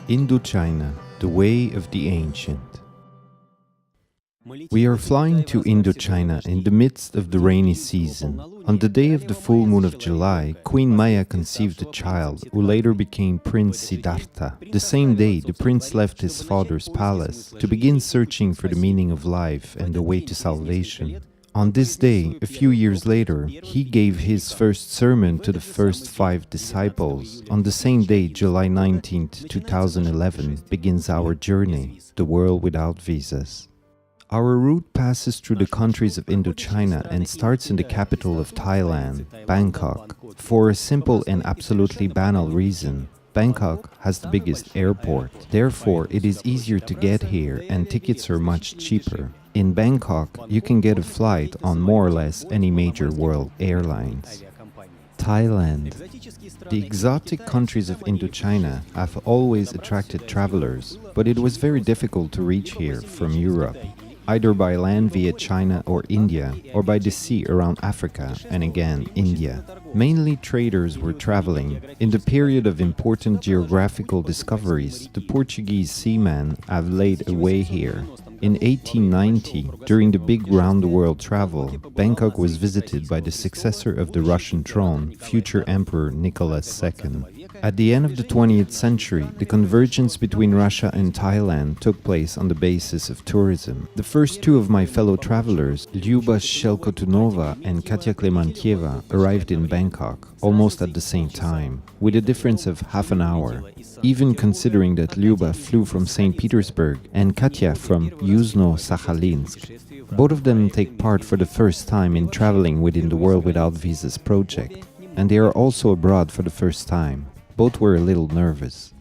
Indochina, the way of the ancient. We are flying to Indochina in the midst of the rainy season. On the day of the full moon of July, Queen Maya conceived a child who later became Prince Siddharta. The same day, the prince left his father's palace to begin searching for the meaning of life and the way to salvation. On this day, a few years later, he gave his first sermon to the first 5 disciples. On the same day, July 19th, 2011, begins our journey, the world without visas. Our route passes through the countries of Indochina and starts in the capital of Thailand, Bangkok. For a simple and absolutely banal reason, Bangkok has the biggest airport. Therefore, it is easier to get here and tickets are much cheaper. In Bangkok, you can get a flight on more or less any major world airlines. Thailand. The exotic countries of Indochina have always attracted travelers, but it was very difficult to reach here from Europe, either by land via China or India, or by the sea around Africa and again India. Mainly traders were traveling. In the period of important geographical discoveries, the Portuguese seamen have laid a way here. In 1890, during the big round-the-world travel, Bangkok was visited by the successor of the Russian throne, future Emperor Nicholas II. At the end of the 20th century, the convergence between Russia and Thailand took place on the basis of tourism. The first 2 of my fellow travelers, Lyuba Shelkotunova and Katya Klemantieva, arrived in Bangkok almost at the same time, with a difference of half an hour. Even considering that Lyuba flew from St. Petersburg and Katya from Yuzhno-Sakhalinsk. Both of them take part for the first time in traveling within the World Without Visas project, and they are also abroad for the first time. Both were a little nervous.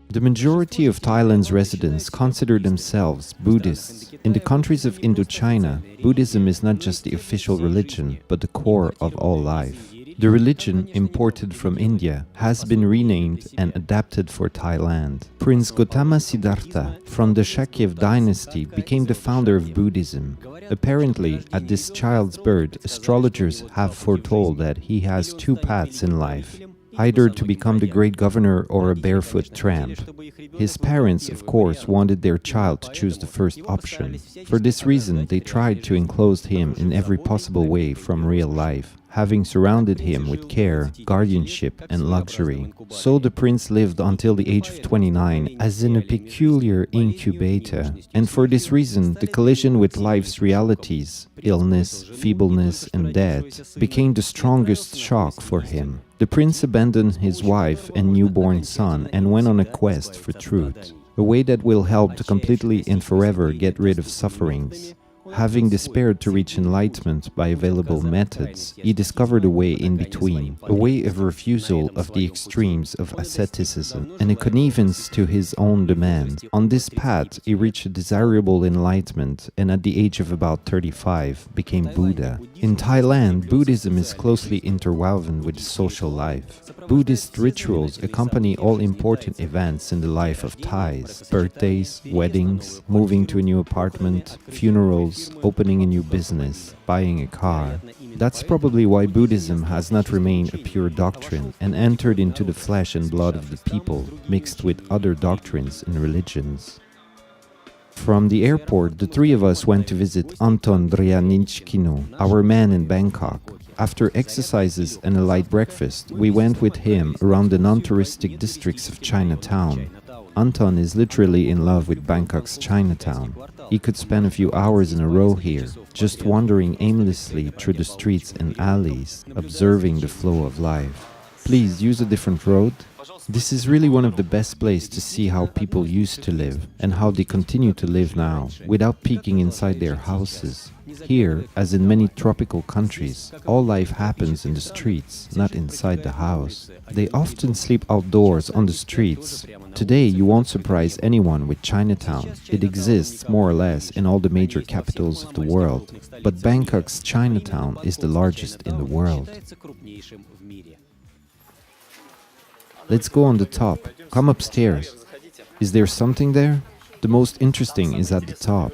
The majority of Thailand's residents consider themselves Buddhists. In the countries of Indochina, Buddhism is not just the official religion, but the core of all life. The religion, imported from India, has been renamed and adapted for Thailand. Prince Gautama Siddharta from the Shakya dynasty became the founder of Buddhism. Apparently, at this child's birth, astrologers have foretold that he has 2 paths in life, either to become the great governor or a barefoot tramp. His parents, of course, wanted their child to choose the first option. For this reason, they tried to enclose him in every possible way from real life, having surrounded him with care, guardianship, and luxury. So the prince lived until the age of 29 as in a peculiar incubator. And for this reason, the collision with life's realities, illness, feebleness, and death, became the strongest shock for him. The prince abandoned his wife and newborn son and went on a quest for truth, a way that will help to completely and forever get rid of sufferings. Having despaired to reach enlightenment by available methods, he discovered a way in between, a way of refusal of the extremes of asceticism and a connivance to his own demands. On this path, he reached a desirable enlightenment and at the age of about 35 became Buddha. In Thailand, Buddhism is closely interwoven with social life. Buddhist rituals accompany all important events in the life of Thais: birthdays, weddings, moving to a new apartment, funerals, opening a new business, buying a car. That's probably why Buddhism has not remained a pure doctrine and entered into the flesh and blood of the people, mixed with other doctrines and religions. From the airport, the 3 of us went to visit Anton Drianinchkino, our man in Bangkok. After exercises and a light breakfast, we went with him around the non-touristic districts of Chinatown. Anton is literally in love with Bangkok's Chinatown. He could spend a few hours in a row here, just wandering aimlessly through the streets and alleys, observing the flow of life. Please use a different road. This is really one of the best places to see how people used to live and how they continue to live now, without peeking inside their houses. Here, as in many tropical countries, all life happens in the streets, not inside the house. They often sleep outdoors on the streets. Today, you won't surprise anyone with Chinatown. It exists more or less in all the major capitals of the world. But Bangkok's Chinatown is the largest in the world. Let's go on the top. Come upstairs. Is there something there? The most interesting is at the top.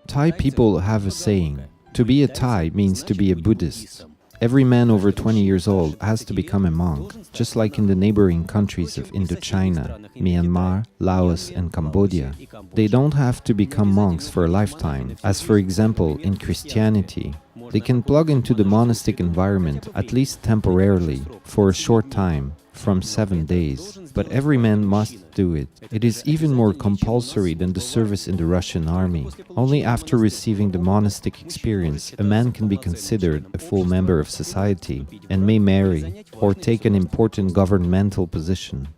Thai people have a saying, to be a Thai means to be a Buddhist. Every man over 20 years old has to become a monk, just like in the neighboring countries of Indochina, Myanmar, Laos and Cambodia. They don't have to become monks for a lifetime, as for example in Christianity. They can plug into the monastic environment, at least temporarily, for a short time, from 7 days, but every man must do it. It is even more compulsory than the service in the Russian army. Only after receiving the monastic experience, a man can be considered a full member of society and may marry or take an important governmental position.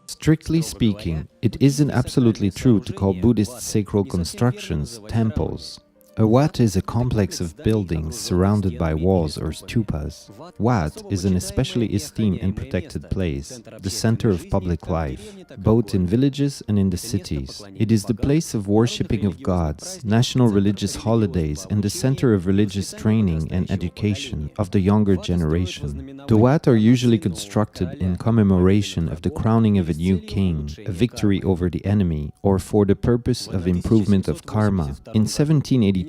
Strictly speaking, it isn't absolutely true to call Buddhist sacral constructions temples. A wat is a complex of buildings surrounded by walls or stupas. Wat is an especially esteemed and protected place, the center of public life, both in villages and in the cities. It is the place of worshipping of gods, national religious holidays, and the center of religious training and education of the younger generation. The wat are usually constructed in commemoration of the crowning of a new king, a victory over the enemy, or for the purpose of improvement of karma. In 1782,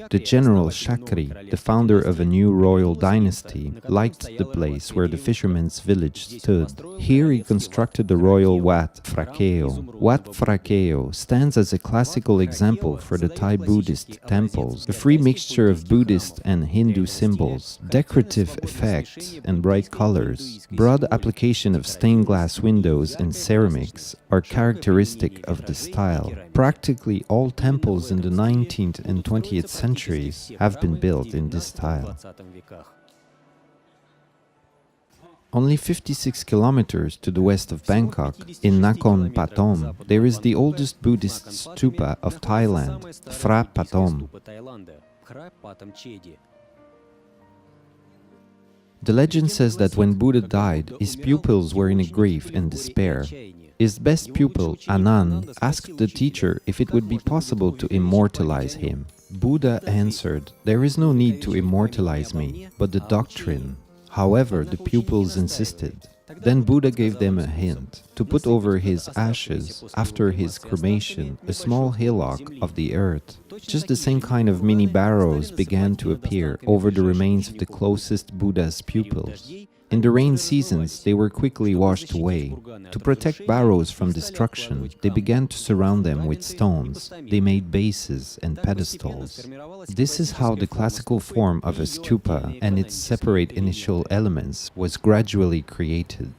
the general Shakri, the founder of a new royal dynasty, liked the place where the fishermen's village stood. Here he constructed the royal Wat Phrakeo. Wat Phrakeo stands as a classical example for the Thai Buddhist temples, a free mixture of Buddhist and Hindu symbols, decorative effects and bright colors. Broad application of stained glass windows and ceramics are characteristic of the style. Practically all temples in the 19th and 20th centuries have been built in this style. Only 56 kilometers to the west of Bangkok, in Nakhon Pathom, there is the oldest Buddhist stupa of Thailand, Phra Pathom. The legend says that when Buddha died, his pupils were in a grief and despair. His best pupil, Anand, asked the teacher if it would be possible to immortalize him. Buddha answered, "There is no need to immortalize me, but the doctrine." However, the pupils insisted. Then Buddha gave them a hint, to put over his ashes, after his cremation, a small hillock of the earth. Just the same kind of mini barrows began to appear over the remains of the closest Buddha's pupils. In the rain seasons, they were quickly washed away. To protect barrows from destruction, they began to surround them with stones. They made bases and pedestals. This is how the classical form of a stupa and its separate initial elements was gradually created.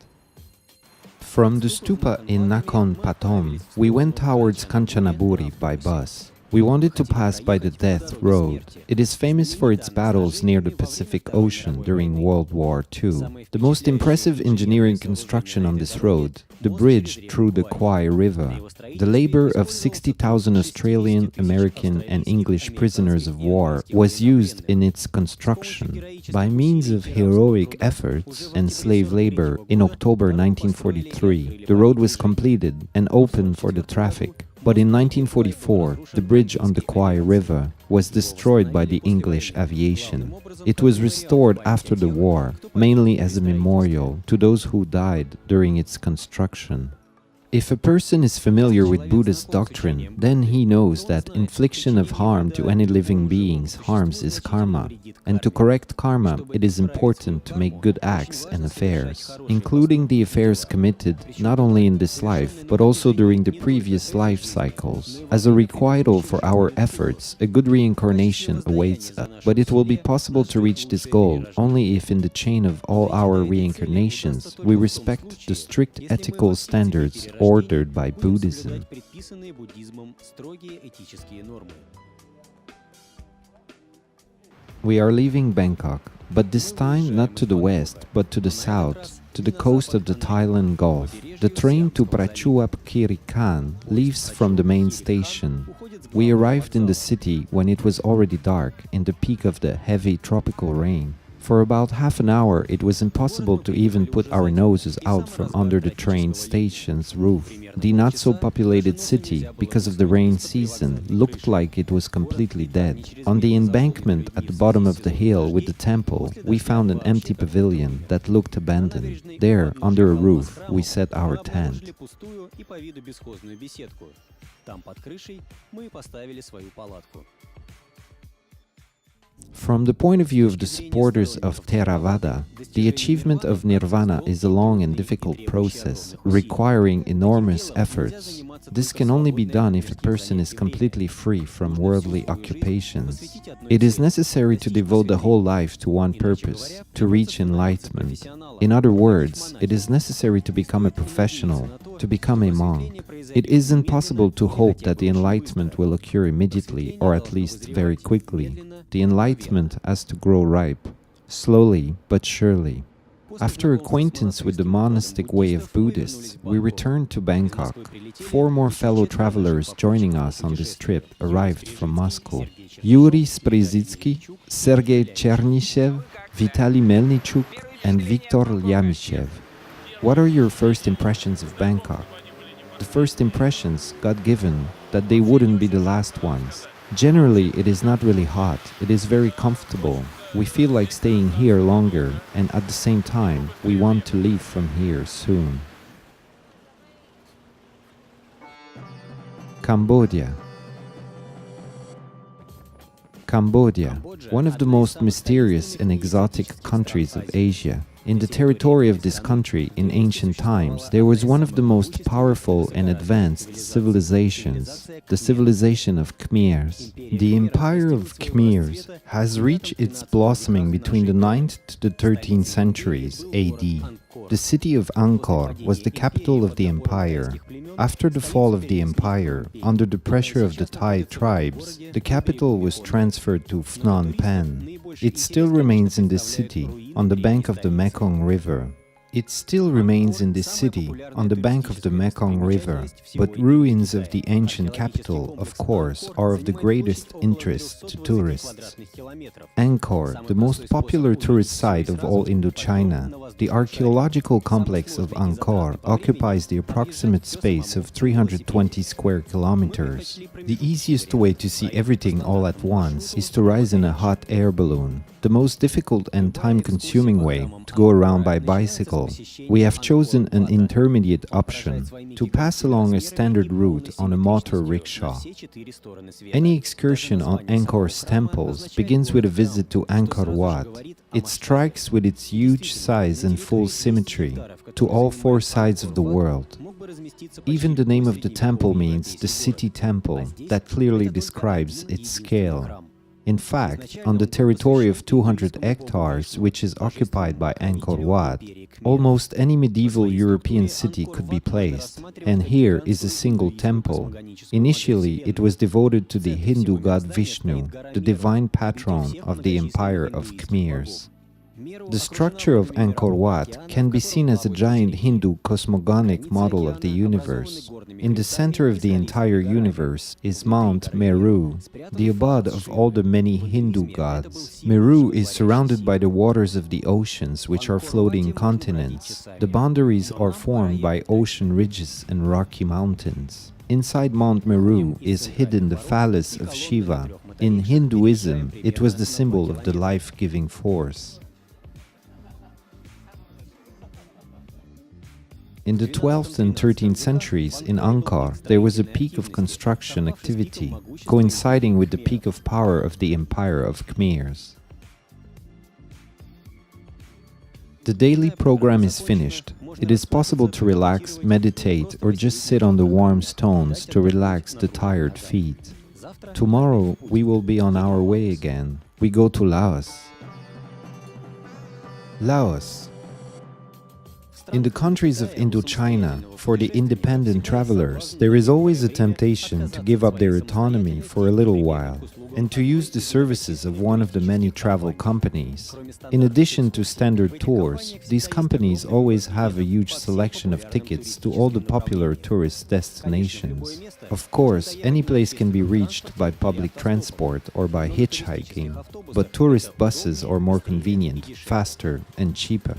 From the stupa in Nakhon Pathom, we went towards Kanchanaburi by bus. We wanted to pass by the Death Road. It is famous for its battles near the Pacific Ocean during World War II. The most impressive engineering construction on this road, the bridge through the Kwai River. The labor of 60,000 Australian, American and English prisoners of war was used in its construction. By means of heroic efforts and slave labor, in October 1943, the road was completed and open for the traffic. But in 1944, the bridge on the Kwai River was destroyed by the English aviation. It was restored after the war, mainly as a memorial to those who died during its construction. If a person is familiar with Buddha's doctrine, then he knows that infliction of harm to any living beings harms is karma. And to correct karma, it is important to make good acts and affairs, including the affairs committed not only in this life, but also during the previous life cycles. As a requital for our efforts, a good reincarnation awaits us. But it will be possible to reach this goal only if in the chain of all our reincarnations, we respect the strict ethical standards ordered by Buddhism. We are leaving Bangkok, but this time not to the west, but to the south, to the coast of the Thailand Gulf. The train to Prachuap Khiri Khan leaves from the main station. We arrived in the city when it was already dark, in the peak of the heavy tropical rain. For about half an hour, it was impossible to even put our noses out from under the train station's roof. The not-so-populated city, because of the rain season, looked like it was completely dead. On the embankment at the bottom of the hill with the temple, we found an empty pavilion that looked abandoned. There, under a roof, we set our tent. From the point of view of the supporters of Theravada, the achievement of nirvana is a long and difficult process, requiring enormous efforts. This can only be done if a person is completely free from worldly occupations. It is necessary to devote the whole life to one purpose, to reach enlightenment. In other words, it is necessary to become a professional, to become a monk. It isn't possible to hope that the enlightenment will occur immediately, or at least very quickly. The enlightenment has to grow ripe, slowly but surely. After acquaintance with the monastic way of Buddhists, we returned to Bangkok. 4 more fellow travelers joining us on this trip arrived from Moscow. Yuri Sprezitsky, Sergei Chernyshev, Vitaly Melnichuk, and Viktor Lyamyshev. What are your first impressions of Bangkok? The first impressions got given that they wouldn't be the last ones. Generally, it is not really hot, it is very comfortable. We feel like staying here longer, and at the same time, we want to leave from here soon. Cambodia. Cambodia, one of the most mysterious and exotic countries of Asia. In the territory of this country, in ancient times, there was one of the most powerful and advanced civilizations, the civilization of Khmers. The empire of Khmers has reached its blossoming between the 9th to the 13th centuries AD. The city of Angkor was the capital of the empire. After the fall of the empire, under the pressure of the Thai tribes, the capital was transferred to Phnom Penh. It still remains in this city, on the bank of the Mekong River. It still remains in this city, on the bank of the Mekong River, but ruins of the ancient capital, of course, are of the greatest interest to tourists. Angkor, the most popular tourist site of all Indochina, the archaeological complex of Angkor occupies the approximate space of 320 square kilometers. The easiest way to see everything all at once is to rise in a hot air balloon. The most difficult and time-consuming way, to go around by bicycle. We have chosen an intermediate option, to pass along a standard route on a motor rickshaw. Any excursion on Angkor's temples begins with a visit to Angkor Wat. It strikes with its huge size and full symmetry to all 4 sides of the world. Even the name of the temple means the city temple, that clearly describes its scale. In fact, on the territory of 200 hectares, which is occupied by Angkor Wat, almost any medieval European city could be placed, and here is a single temple. Initially, it was devoted to the Hindu god Vishnu, the divine patron of the empire of Khmers. The structure of Angkor Wat can be seen as a giant Hindu cosmogonic model of the universe. In the center of the entire universe is Mount Meru, the abode of all the many Hindu gods. Meru is surrounded by the waters of the oceans, which are floating continents. The boundaries are formed by ocean ridges and rocky mountains. Inside Mount Meru is hidden the phallus of Shiva. In Hinduism, it was the symbol of the life-giving force. In the 12th and 13th centuries, in Angkor, there was a peak of construction activity, coinciding with the peak of power of the Empire of Khmers. The daily program is finished. It is possible to relax, meditate, or just sit on the warm stones to relax the tired feet. Tomorrow, we will be on our way again. We go to Laos. Laos. In the countries of Indochina, for the independent travelers, there is always a temptation to give up their autonomy for a little while and to use the services of one of the many travel companies. In addition to standard tours, these companies always have a huge selection of tickets to all the popular tourist destinations. Of course, any place can be reached by public transport or by hitchhiking, but tourist buses are more convenient, faster, and cheaper.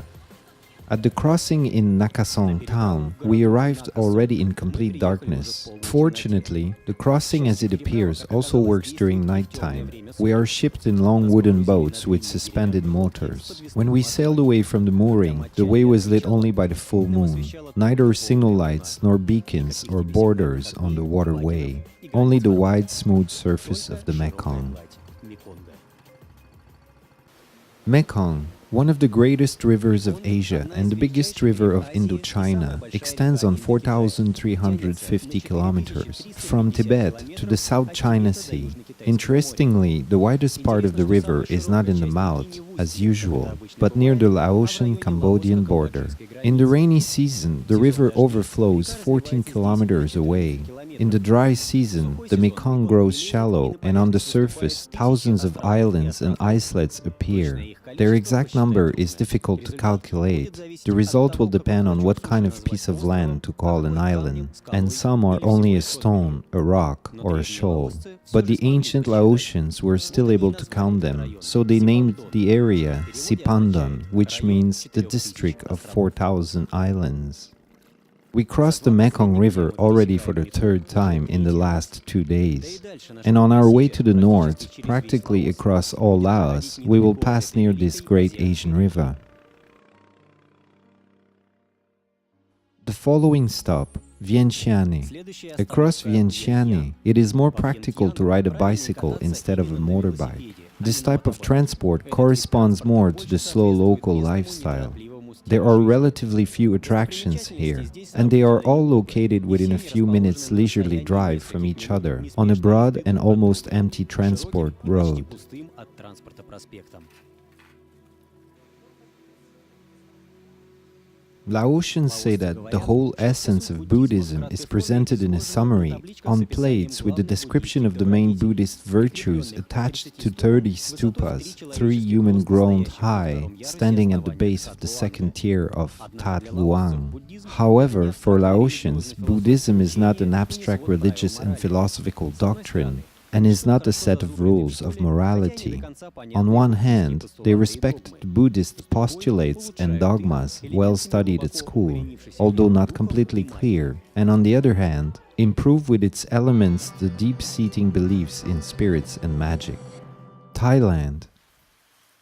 At the crossing in Nakasong town, we arrived already in complete darkness. Fortunately, the crossing as it appears also works during nighttime. We are shipped in long wooden boats with suspended motors. When we sailed away from the mooring, the way was lit only by the full moon. Neither signal lights nor beacons or borders on the waterway. Only the wide, smooth surface of the Mekong. Mekong, one of the greatest rivers of Asia and the biggest river of Indochina, extends on 4,350 kilometers, from Tibet to the South China Sea. Interestingly, the widest part of the river is not in the mouth, as usual, but near the Laotian-Cambodian border. In the rainy season, the river overflows 14 kilometers away. In the dry season, the Mekong grows shallow, and on the surface, thousands of islands and islets appear. Their exact number is difficult to calculate. The result will depend on what kind of piece of land to call an island, and some are only a stone, a rock, or a shoal. But the ancient Laotians were still able to count them, so they named the area Sipandon, which means the district of 4,000 islands. We crossed the Mekong River already for the third time in the last 2 days. And on our way to the north, practically across all Laos, we will pass near this great Asian river. The following stop, Vientiane. Across Vientiane, it is more practical to ride a bicycle instead of a motorbike. This type of transport corresponds more to the slow local lifestyle. There are relatively few attractions here, and they are all located within a few minutes leisurely drive from each other on a broad and almost empty transport road. Laotians say that the whole essence of Buddhism is presented in a summary on plates with the description of the main Buddhist virtues attached to 30 stupas, 3 human-grown high, standing at the base of the second tier of Tat Luang. However, for Laotians, Buddhism is not an abstract religious and philosophical doctrine, and is not a set of rules of morality. On one hand, they respect the Buddhist postulates and dogmas well studied at school, although not completely clear, and on the other hand, improve with its elements the deep-seating beliefs in spirits and magic. Thailand.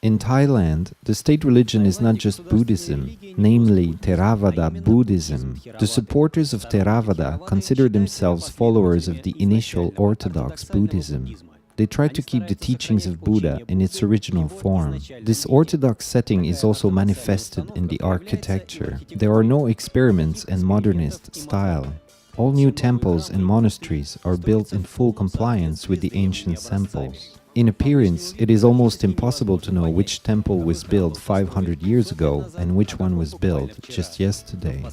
In Thailand, the state religion is not just Buddhism, namely Theravada Buddhism. The supporters of Theravada consider themselves followers of the initial orthodox Buddhism. They try to keep the teachings of Buddha in its original form. This orthodox setting is also manifested in the architecture. There are no experiments and modernist style. All new temples and monasteries are built in full compliance with the ancient samples. In appearance, it is almost impossible to know which temple was built 500 years ago and which one was built just yesterday.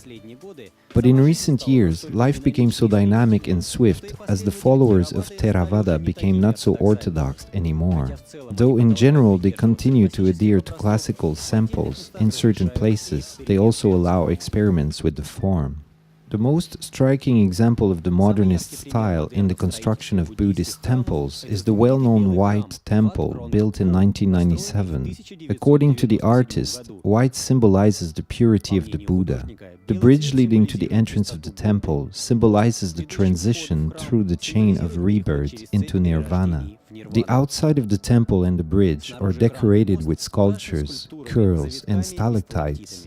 But in recent years, life became so dynamic and swift as the followers of Theravada became not so orthodox anymore. Though in general they continue to adhere to classical samples, in certain places they also allow experiments with the form. The most striking example of the modernist style in the construction of Buddhist temples is the well-known White Temple, built in 1997. According to the artist, white symbolizes the purity of the Buddha. The bridge leading to the entrance of the temple symbolizes the transition through the chain of rebirth into nirvana. The outside of the temple and the bridge are decorated with sculptures, curls, and stalactites.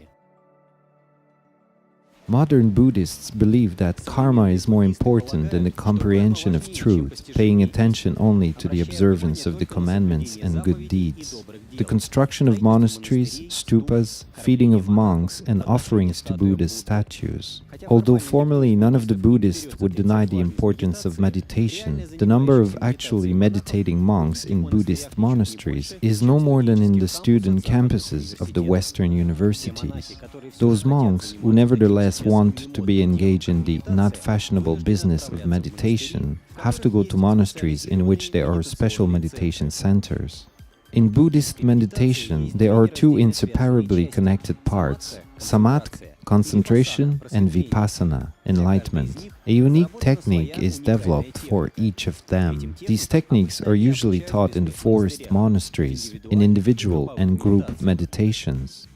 Modern Buddhists believe that karma is more important than the comprehension of truth, paying attention only to the observance of the commandments and good deeds. The construction of monasteries, stupas, feeding of monks, and offerings to Buddha's statues. Although formally none of the Buddhists would deny the importance of meditation, the number of actually meditating monks in Buddhist monasteries is no more than in the student campuses of the Western universities. Those monks, who nevertheless want to be engaged in the not fashionable business of meditation, have to go to monasteries in which there are special meditation centers. In Buddhist meditation, there are two inseparably connected parts: samatha, concentration, and vipassana, enlightenment. A unique technique is developed for each of them. These techniques are usually taught in the forest monasteries, in individual and group meditations.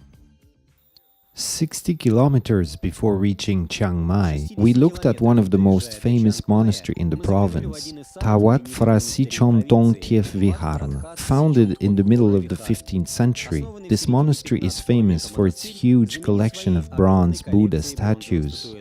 60 kilometers before reaching Chiang Mai, we looked at one of the most famous monasteries in the province, Thawat Phra Sichom Tong Tief Viharna. Founded in the middle of the 15th century, this monastery is famous for its huge collection of bronze Buddha statues.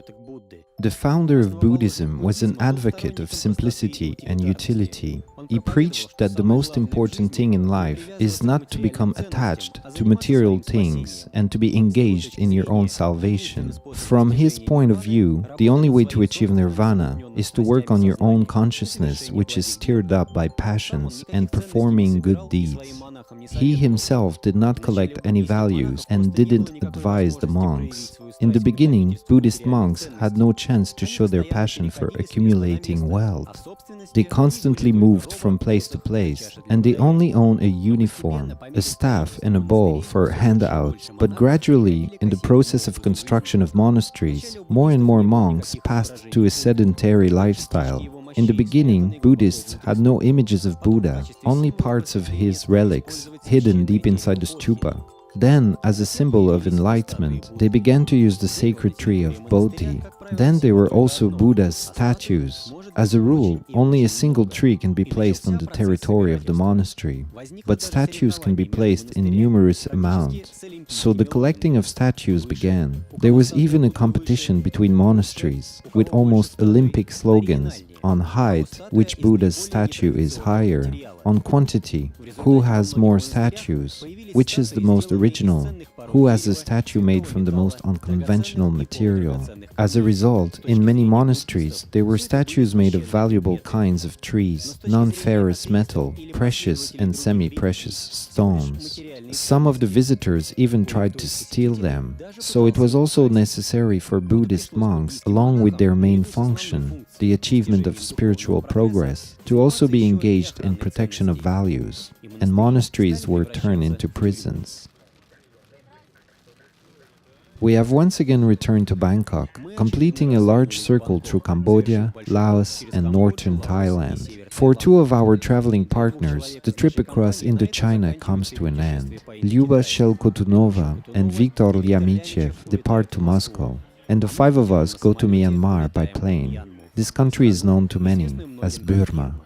The founder of Buddhism was an advocate of simplicity and utility. He preached that the most important thing in life is not to become attached to material things and to be engaged in your own salvation. From his point of view, the only way to achieve nirvana is to work on your own consciousness, which is stirred up by passions, and performing good deeds. He himself did not collect any values and didn't advise the monks. In the beginning, Buddhist monks had no chance to show their passion for accumulating wealth. They constantly moved from place to place, and they only owned a uniform, a staff, and a bowl for handouts. But gradually, in the process of construction of monasteries, more and more monks passed to a sedentary lifestyle. In the beginning, Buddhists had no images of Buddha, only parts of his relics, hidden deep inside the stupa. Then, as a symbol of enlightenment, they began to use the sacred tree of Bodhi. Then there were also Buddha's statues. As a rule, only a single tree can be placed on the territory of the monastery, but statues can be placed in numerous amounts. So the collecting of statues began. There was even a competition between monasteries, with almost Olympic slogans: on height, which Buddha's statue is higher; on quantity, who has more statues; which is the most original; who has a statue made from the most unconventional material. As a result, in many monasteries, there were statues made of valuable kinds of trees, non-ferrous metal, precious and semi-precious stones. Some of the visitors even tried to steal them. So it was also necessary for Buddhist monks, along with their main function, the achievement of spiritual progress, to also be engaged in protection of values, and monasteries were turned into prisons. We have once again returned to Bangkok, completing a large circle through Cambodia, Laos, and northern Thailand. For two of our traveling partners, the trip across Indochina comes to an end. Lyuba Shelkotunova and Viktor Lyamichev depart to Moscow, and the five of us go to Myanmar by plane. This country is known to many as Burma.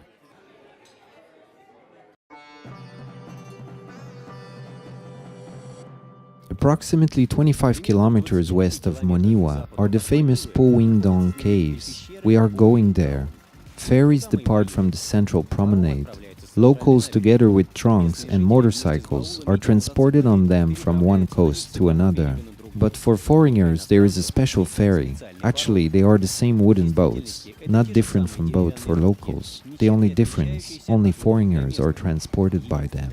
Approximately 25 kilometers west of Moniwa are the famous Po Wing Dong caves. We are going there. Ferries depart from the central promenade. Locals, together with trunks and motorcycles, are transported on them from one coast to another. But for foreigners, there is a special ferry. Actually, they are the same wooden boats, not different from boats for locals. The only difference, only foreigners are transported by them.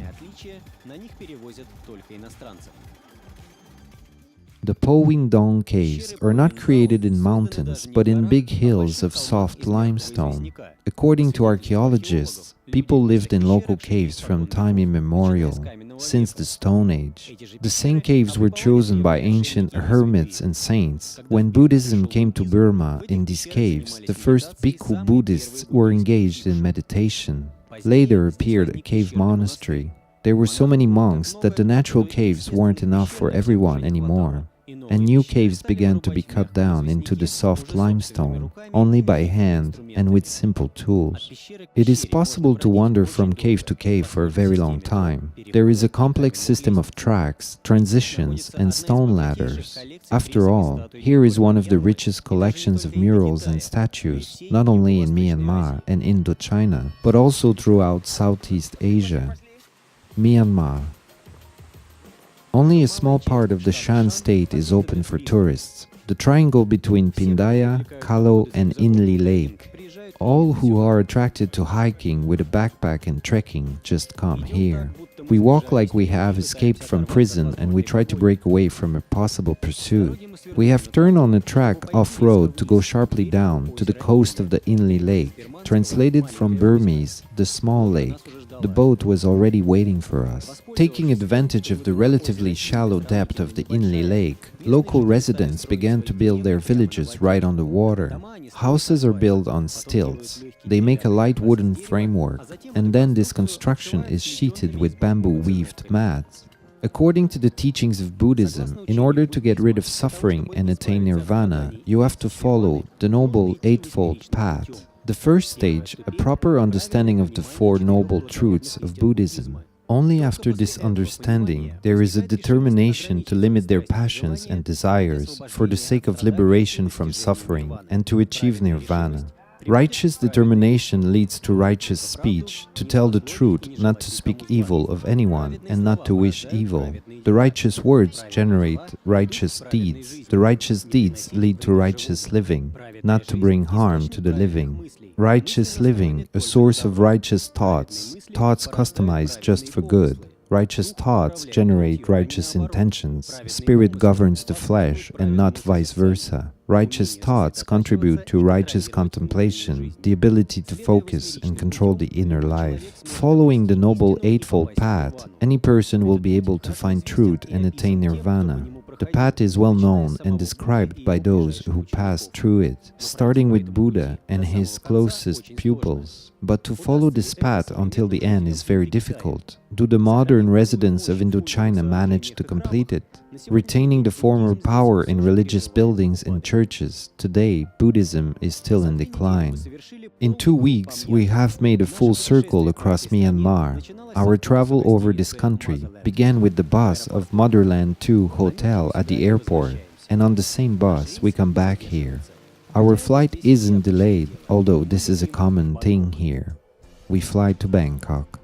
The Po Wing Dong caves are not created in mountains, but in big hills of soft limestone. According to archaeologists, people lived in local caves from time immemorial, since the Stone Age. The same caves were chosen by ancient hermits and saints. When Buddhism came to Burma in these caves, the first Bhikkhu Buddhists were engaged in meditation. Later appeared a cave monastery. There were so many monks that the natural caves weren't enough for everyone anymore. and new caves began to be cut down into the soft limestone, only by hand and with simple tools. It is possible to wander from cave to cave for a very long time. There is a complex system of tracks, transitions, and stone ladders. After all, here is one of the richest collections of murals and statues, not only in Myanmar and Indochina, but also throughout Southeast Asia. Myanmar. Only a small part of the Shan state is open for tourists, the triangle between Pindaya, Kalo and Inli Lake. All who are attracted to hiking with a backpack and trekking just come here. We walk like we have escaped from prison and we try to break away from a possible pursuit. We have turned on a track off-road to go sharply down to the coast of the Inli Lake, translated from Burmese, the small lake. The boat was already waiting for us. Taking advantage of the relatively shallow depth of the Inli Lake, local residents began to build their villages right on the water. Houses are built on stilts. They make a light wooden framework, and then this construction is sheeted with bamboo-weaved mats. According to the teachings of Buddhism, in order to get rid of suffering and attain nirvana, you have to follow the Noble Eightfold Path. The first stage, a proper understanding of the Four Noble Truths of Buddhism. Only after this understanding, there is a determination to limit their passions and desires for the sake of liberation from suffering and to achieve nirvana. Righteous determination leads to righteous speech, to tell the truth, not to speak evil of anyone, and not to wish evil. The righteous words generate righteous deeds. The righteous deeds lead to righteous living, not to bring harm to the living. Righteous living, a source of righteous thoughts, thoughts customized just for good. Righteous thoughts generate righteous intentions. Spirit governs the flesh and not vice versa. Righteous thoughts contribute to righteous contemplation, the ability to focus and control the inner life. Following the Noble Eightfold Path, any person will be able to find truth and attain nirvana. The path is well known and described by those who passed through it, starting with Buddha and his closest pupils. But to follow this path until the end is very difficult. Do the modern residents of Indochina manage to complete it? Retaining the former power in religious buildings and churches, today Buddhism is still in decline. In 2 weeks, we have made a full circle across Myanmar. Our travel over this country began with the bus of Motherland 2 Hotel at the airport, and on the same bus we come back here. Our flight isn't delayed, although this is a common thing here. We fly to Bangkok.